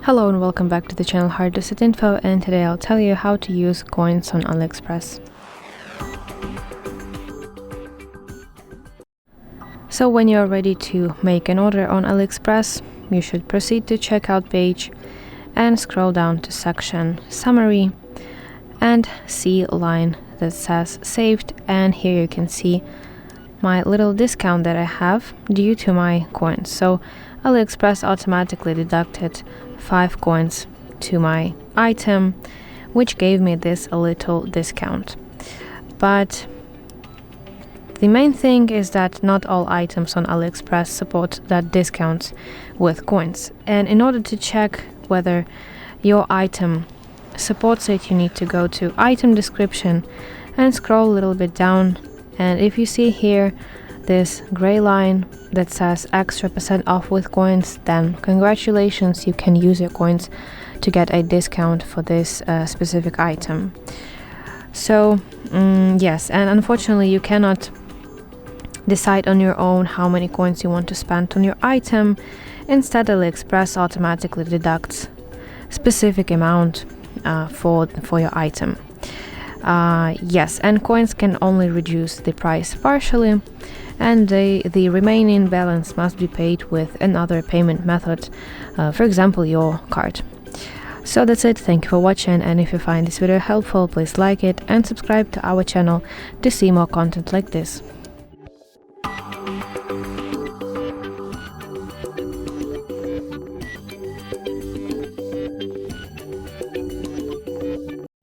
Hello and welcome back to the channel HardReset.Info, and today I'll tell you how to use coins on AliExpress. So when you're ready to make an order on AliExpress, you should proceed to checkout page and scroll down to section summary and see a line that says saved, and here you can see my little discount that I have due to my coins. So AliExpress automatically deducted 5 coins to my item, which gave me this a little discount. But the main thing is that not all items on AliExpress support that discount with coins. And in order to check whether your item supports it, you need to go to item description and scroll a little bit down. And if you see here this gray line that says extra % off with coins, then congratulations, you can use your coins to get a discount for this specific item. So yes, and unfortunately you cannot decide on your own how many coins you want to spend on your item. Instead, AliExpress automatically deducts specific amount for your item. Yes, and coins can only reduce the price partially, and the remaining balance must be paid with another payment method, for example your card. So that's it. Thank you for watching, and if you find this video helpful, please like it and subscribe to our channel to see more content like this.